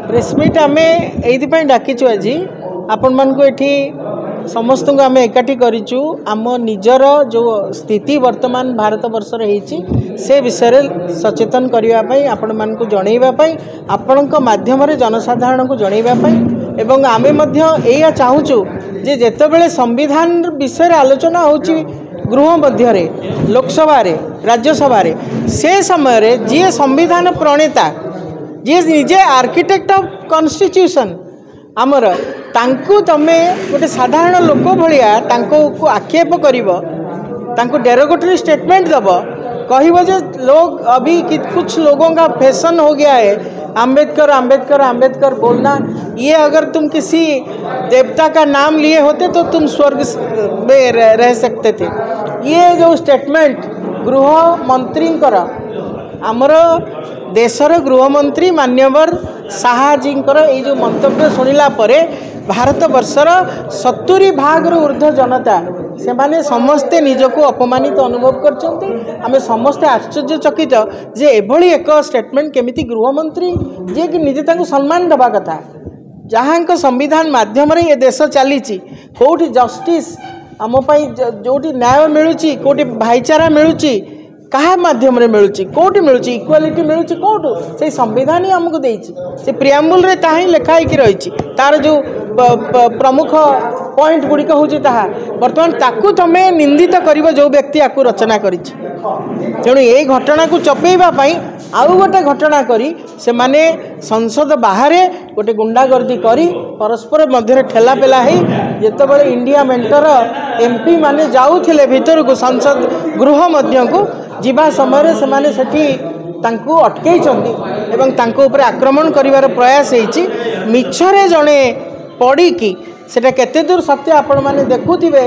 Press meet आम ये डाकीचु आज आपण मान समस्त को आम एकाठी करूँ आम निजर जो स्थिति वर्तमान भारत वर्षर से विषय सचेतन करने आपण मान जनवाई आपण माध्यम जनसाधारण को जनवाई एवं आमे या चाहूँ जे जेतेबेले संविधान विषय आलोचना होची गृह मध्य लोकसभा राज्यसभा से समय जी संविधान प्रणेता जी निजे आर्किटेक्ट ऑफ कॉन्स्टिट्यूशन आमर तांकु तमे गोटे साधारण लोक भलिया तांको आक्षेप करिवो तांको डेरोगेटरी स्टेटमेंट दब कहिबो जे लोग अभी कुछ लोगों का फैशन हो गया है अंबेडकर अंबेडकर अंबेडकर बोलना। ये अगर तुम किसी देवता का नाम लिए होते तो तुम स्वर्ग में रह सकते थे। ये जो स्टेटमेंट गृह मंत्री आमर देशर गृहमंत्री मान्यवर साहाजी ये जो मंतव्य शुणिला परे भारत वर्षर 70% ऊर्ध्व जनता से माने समस्ते निजको अपमानित अनुभव कर समस्ते आश्चर्यचकित जे एभली एक स्टेटमेंट केमिति गृहमंत्री जे कि निजे तांको सम्मान दबा कथा जहाँ संविधान माध्यम ये देश चली कौटी जस्टिस आम जोटी न्याय मिलूँ कौटी भाईचारा मिलूँ कहा माध्यम मिलूँ कौटी मिलूँ इक्वालिटी मिलूँ कौटू से संविधान ही आमको देछि प्रियाम्बुल रे ताही लेखाई रही तार जो प्रमुख पॉइंट गुड़िक हूँ बर्तमान ताकू तमें निंदित कर जो व्यक्ति आपको रचना कर तेणु यही घटना को चपेवाई आउ गोटे घटना करी से माने संसद बाहर गोटे गुंडागर्दी करी परस्पर मध्य ठेलापेला जितेबाला इंडिया मेंटर एमपी माने जाऊथिले भीतर को संसद गृह मध्य को जीवा समय से माने सेठी तांको अटकैचंती एवं तांको ऊपर आक्रमण करिवार प्रयास होईची मिछरे जणे पड़ी कि सेटा केते दूर सत्य आपण माने देखुथिबे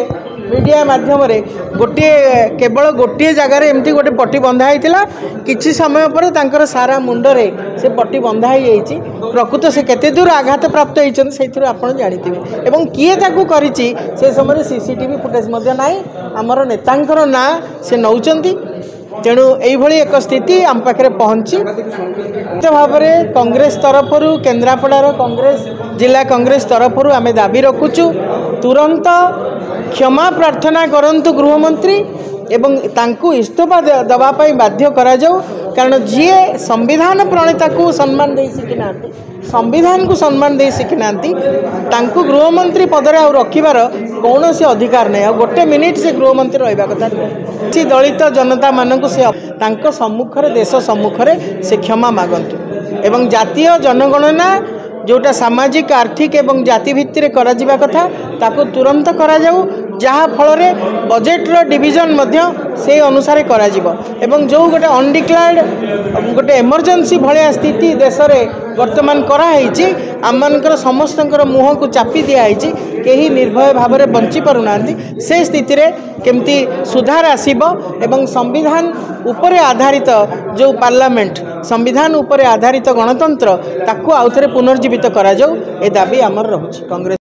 मीडिया माध्यम रे गोटे केवल गोटे जगार एमती गोटे पट्टी बंधा होता किछि समय पर तांकर सारा मुंडरे से पट्टी बंधा होती प्रकृत से केते दूर आघात प्राप्त होती से आपड़ जानिथिबे एवं किए ताकू करिछि से समय सीसीटीवी फुटेज मध्य नाई आमर नेतांकर ना से नौचंती तेणु यही एक स्थिति आम पाखे पहुँची भाव में कांग्रेस तरफ केन्द्रापड़ार कांग्रेस जिला कांग्रेस तरफ आम दाबी रखुचु तुरंत क्षमा प्रार्थना करंतु गृहमंत्री एवं तांकु इस्तीफा दवापाई बाध्य करा जाऊ कारण जी संविधान प्रणेता को सम्मान दे शिखिना संविधान को सम्मान दे शिखिना तांकु गृहमंत्री पदरे आ रखिबार कौन से अधिकार नहीं गोटे मिनिट से गृहमंत्री रहा कथा सी दलित जनता मानक से तांको सम्मुखरे देश सम्मुखरे से क्षमा मागंतु एवं जातीय जनगणना जोटा सामाजिक आर्थिक एवं जाति भित्ति करा जिबा कथा ताको तुरंत करा जाऊ जहाँ फल बजेट्र डिविजन मध्य से अनुसार करा जिवो एवं जो गोटे अनडिक्लेयर्ड गोटे इमरजेंसी भलिया स्थिति देश में वर्तमान कराई आम समस्त मुह को चापी दिखाई कहीं निर्भय भाव में बंची पारना से स्थिति रे केमती सुधार आसीबो एवं संविधान उपरे आधारित जो पार्लियामेंट संविधान उपरे आधारित गणतंत्र ताकू आउथरे पुनर्जीवित करा जाऊ ए दाबी आमर रहुछि कांग्रेस।